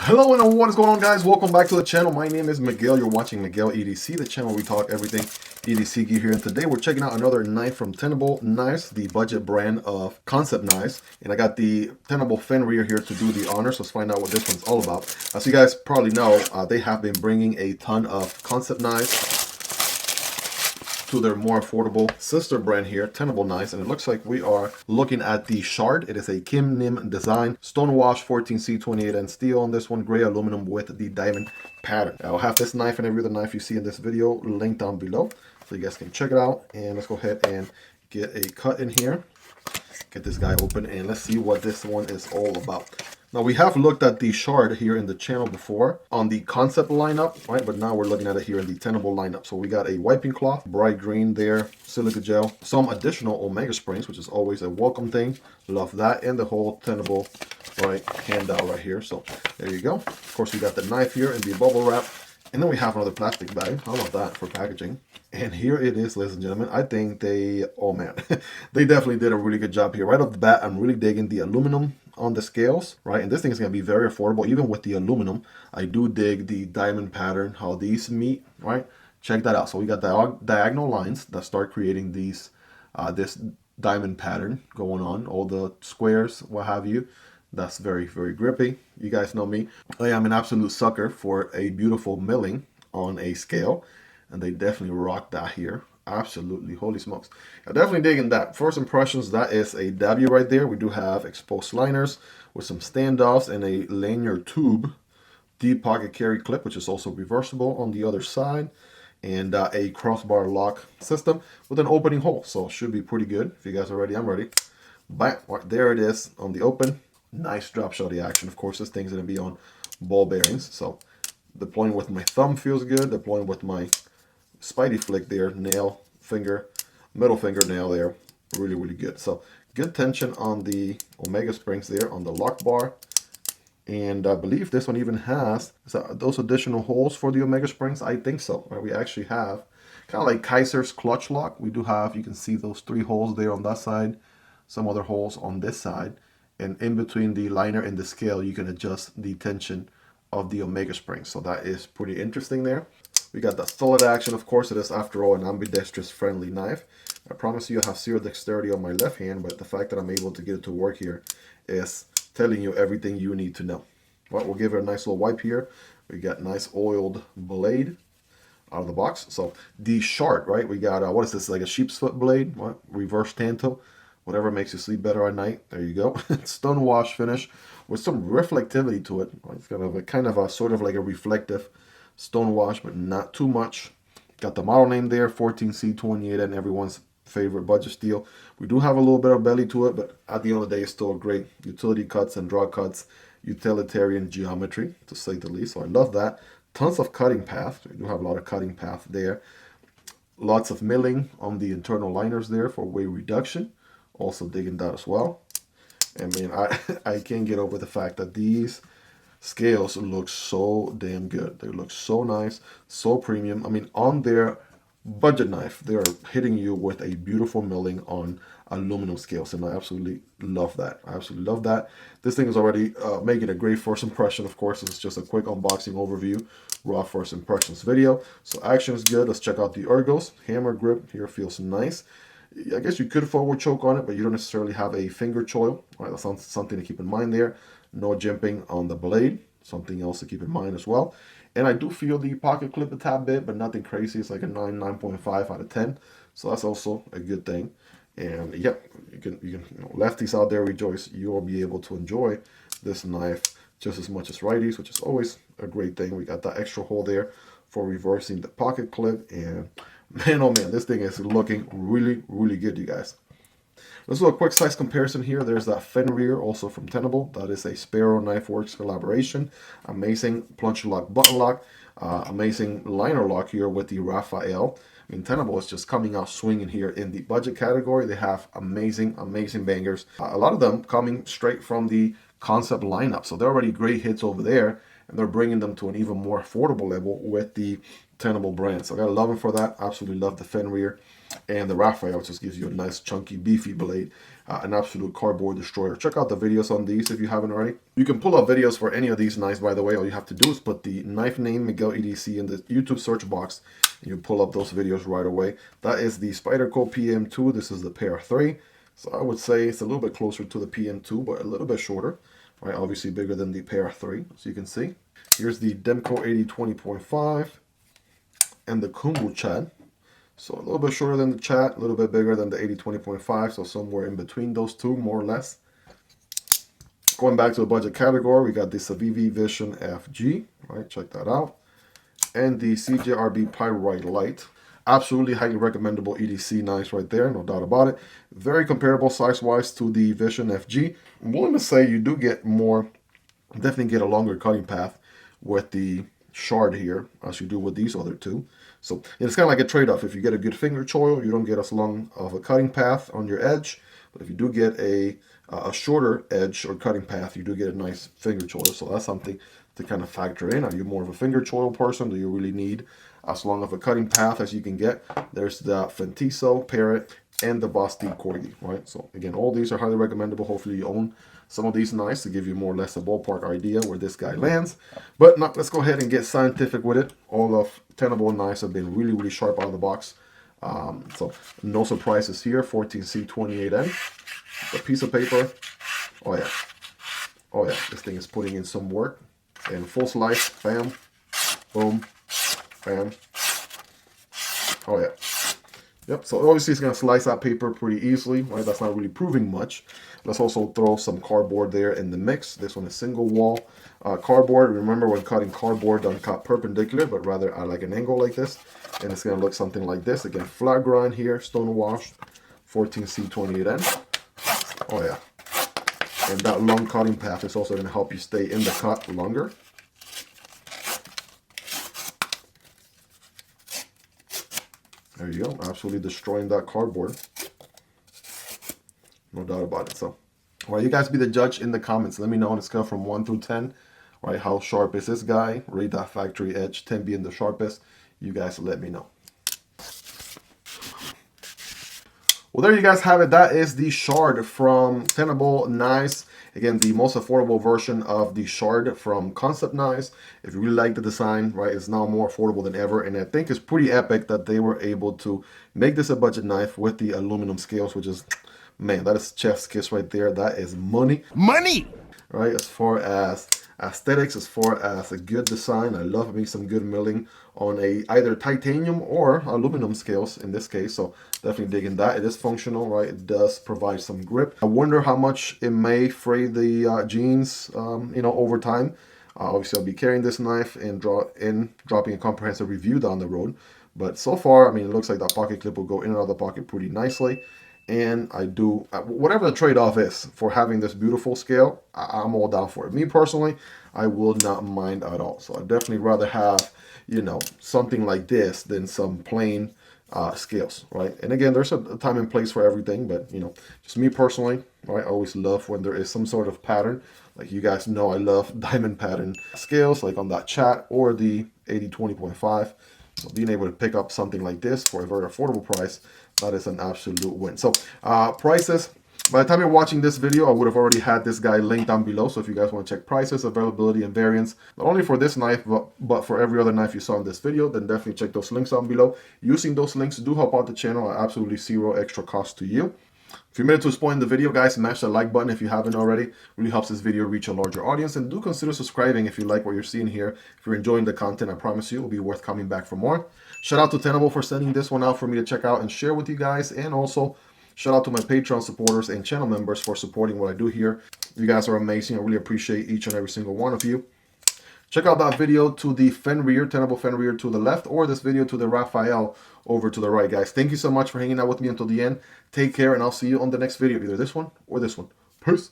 Hello and what is going on, guys? Welcome back to the channel. My name is Miguel. You're watching Miguel EDC, the channel we talk everything EDC gear here. And today we're checking out another knife from Tenable Knives, the budget brand of concept knives. And I got the Tenable Fenrir here to do the honors. Let's find out what this one's all about. As you guys probably know, they have been bringing a ton of concept knives to their more affordable sister brand here, Tenable Knives, and it looks like we are looking at the Shard. It is a Kim Nim design, stonewash 14C28N steel on this one, gray aluminum with the diamond pattern. I'll have this knife and every other knife you see in this video linked down below, so you guys can check it out. And let's go ahead and get a cut in here, get this guy open, and let's see what this one is all about. Now, we have looked at the Shard here in the channel before on the concept lineup, right? But now we're looking at it here in the Tenable lineup. So we got a wiping cloth, bright green there, silica gel, some additional Omega springs, which is always a welcome thing. Love that. And the whole Tenable handout right here. So there you go. Of course, we got the knife here in the bubble wrap. And then we have another plastic bag. I love that for packaging. And here it is, ladies and gentlemen. I think they, oh man, they definitely did a really good job here. Right off the bat, I'm really digging the aluminum on the scales, right? And this thing is going to be very affordable, even with the aluminum. I do dig the diamond pattern, how these meet, right? Check that out. So we got diagonal lines that start creating these, this diamond pattern going on, all the squares, what have you. That's very, very grippy. You guys know me. I am an absolute sucker for a beautiful milling on a scale, and they definitely rock that here. Absolutely, holy smokes. I'm definitely digging that. First impressions, that is a W right there. We do have exposed liners with some standoffs and a lanyard tube, deep pocket carry clip, which is also reversible on the other side, and a crossbar lock system with an opening hole. So it should be pretty good. If you guys are ready, I'm ready. Bam, right there it is on the open. Nice drop shotty action. Of course, this thing's going to be on ball bearings. So deploying with my thumb feels good. Deploying with my Spidey flick there, nail, finger, middle fingernail there, really, really good. So good tension on the Omega springs there on the lock bar. And I believe this one even has those additional holes for the Omega springs. I think so. Right? We actually have kind of like Kaiser's clutch lock. We do have, you can see those 3 holes there on that side, some other holes on this side. And in between the liner and the scale, you can adjust the tension of the Omega springs. So that is pretty interesting there. We got the solid action. Of course, it is, after all, an ambidextrous friendly knife. I promise you I have zero dexterity on my left hand, but the fact that I'm able to get it to work here is telling you everything you need to know. Well, we'll give it a nice little wipe here. We got nice oiled blade out of the box. So the Shard, right? We got, what is this, like a sheep's foot blade? What? Reverse tanto. Whatever makes you sleep better at night. There you go. Stonewash finish with some reflectivity to it. It's kind of a sort of like a reflective stonewash, but not too much. Got the model name there, 14C28, and everyone's favorite budget steel. We do have a little bit of belly to it, but at the end of the day, it's still a great utility cuts and draw cuts, utilitarian geometry, to say the least. So I love that. Tons of cutting path. We do have a lot of cutting path there. Lots of milling on the internal liners there for weight reduction. Also digging that as well. I mean, I can't get over the fact that these scales look so damn good. They look so nice, so premium. I mean, on their budget knife, they're hitting you with a beautiful milling on aluminum scales, and I absolutely love that. I absolutely love that. This thing is already making a great first impression. Of course, it's just a quick unboxing overview, raw first impressions video. So action is good. Let's check out the ergos. Hammer grip here feels nice. I guess you could forward choke on it, but you don't necessarily have a finger choil. Right, that's something to keep in mind there. No jimping on the blade. Something else to keep in mind as well. And I do feel the pocket clip a tad bit, but nothing crazy. It's like a 9.5 out of 10. So that's also a good thing. And yeah, you can lefties out there rejoice. You will be able to enjoy this knife just as much as righties, which is always a great thing. We got that extra hole there for reversing the pocket clip, and man, oh man, this thing is looking really, really good, you guys. Let's do a quick size comparison here. There's that Fenrir, also from Tenable. That is a Sparrow Knife Works collaboration. Amazing plunger lock, button lock. Amazing liner lock here with the Rafe L. I mean, Tenable is just coming out swinging here in the budget category. They have amazing, amazing bangers. A lot of them coming straight from the concept lineup. So they're already great hits over there. and they're bringing them to an even more affordable level with the Tenable brand. So I gotta love them for that. Absolutely love the Fenrir and the Rafe L, which just gives you a nice chunky beefy blade, an absolute cardboard destroyer. Check out the videos on these if you haven't already. You can pull up videos for any of these knives, by the way. All you have to do is put the knife name Miguel EDC in the YouTube search box, and you pull up those videos right away. That is the Spyderco PM2. This is the Para 3. So I would say it's a little bit closer to the PM2, but a little bit shorter, right? Obviously bigger than the Para 3, so you can see. Here's the Demko AD 20.5 and the Kunwu Chad. So a little bit shorter than the Chad, a little bit bigger than the 80-20.5, so somewhere in between those two, more or less. Going back to the budget category, we got the Civivi Vision FG, right? Check that out. And the CJRB Pyrite Light. Absolutely highly recommendable EDC knives right there, no doubt about it. Very comparable size-wise to the Vision FG. I'm willing to say you do get more, definitely get a longer cutting path with the Shard here as you do with these other two. So it's kind of like a trade-off. If you get a good finger choil, you don't get as long of a cutting path on your edge. But if you do get a shorter edge or cutting path, you do get a nice finger choil. So that's something to kind of factor in. Are you more of a finger choil person? Do you really need as long of a cutting path as you can get? There's the Fintiso Parrot and the Vosteed Corgi, right? So again, all these are highly recommendable. Hopefully you own some of these knives to give you more or less a ballpark idea where this guy lands. But now let's go ahead and get scientific with it. All of Tenable knives have been really, really sharp out of the box. So no surprises here. 14C28N. The piece of paper. Oh yeah. Oh yeah. This thing is putting in some work. And full slice. Bam. Boom. Bam. Oh yeah. Yep, so obviously it's going to slice that paper pretty easily, right? That's not really proving much. Let's also throw some cardboard there in the mix. This one is single wall cardboard. Remember, when cutting cardboard, don't cut perpendicular, but rather at like an angle like this. And it's going to look something like this. Again, flat grind here, stone washed, 14C28N. Oh yeah. And that long cutting path is also going to help you stay in the cut longer. There you go, absolutely destroying that cardboard. No doubt about it. So, all right, you guys be the judge in the comments. Let me know on a scale from 1 through 10, right? How sharp is this guy? Rate that factory edge, 10 being the sharpest. You guys let me know. Well, there you guys have it. That is the Shard from Tenable Knives. Again, the most affordable version of the Shard from Concept Knives. If you really like the design, right, it's now more affordable than ever. And I think it's pretty epic that they were able to make this a budget knife with the aluminum scales, which is, man, that is chef's kiss right there. That is money. Money! Right, as far as aesthetics, as far as a good design, I love me some good milling on a either titanium or aluminum scales in this case. So definitely digging that. It is functional, right? It does provide some grip. I wonder how much it may fray the jeans, you know, over time. Obviously, I'll be carrying this knife and dropping a comprehensive review down the road. But so far, I mean, it looks like that pocket clip will go in and out of the pocket pretty nicely. And I do, whatever the trade-off is for having this beautiful scale, I'm all down for it. Me personally, I will not mind at all. So I'd definitely rather have, you know, something like this than some plain scales, right? And again, there's a time and place for everything, but, you know, just me personally, right? I always love when there is some sort of pattern. Like you guys know, I love diamond pattern scales, like on that Chat or the 80-20.5. So being able to pick up something like this for a very affordable price, that is an absolute win. So prices, by the time you're watching this video, I would have already had this guy linked down below. So if you guys want to check prices, availability, and variants, not only for this knife, but for every other knife you saw in this video, then definitely check those links down below. Using those links do help out the channel at absolutely zero extra cost to you. If you made it to this point in the video, guys, smash that like button if you haven't already. It really helps this video reach a larger audience. And do consider subscribing if you like what you're seeing here. If you're enjoying the content, I promise you it will be worth coming back for more. Shout out to Tenable for sending this one out for me to check out and share with you guys. And also, shout out to my Patreon supporters and channel members for supporting what I do here. You guys are amazing. I really appreciate each and every single one of you. Check out that video to the Fenrir, Tenable Fenrir to the left, or this video to the Rafe L over to the right, guys. Thank you so much for hanging out with me until the end. Take care, and I'll see you on the next video, either this one or this one. Peace.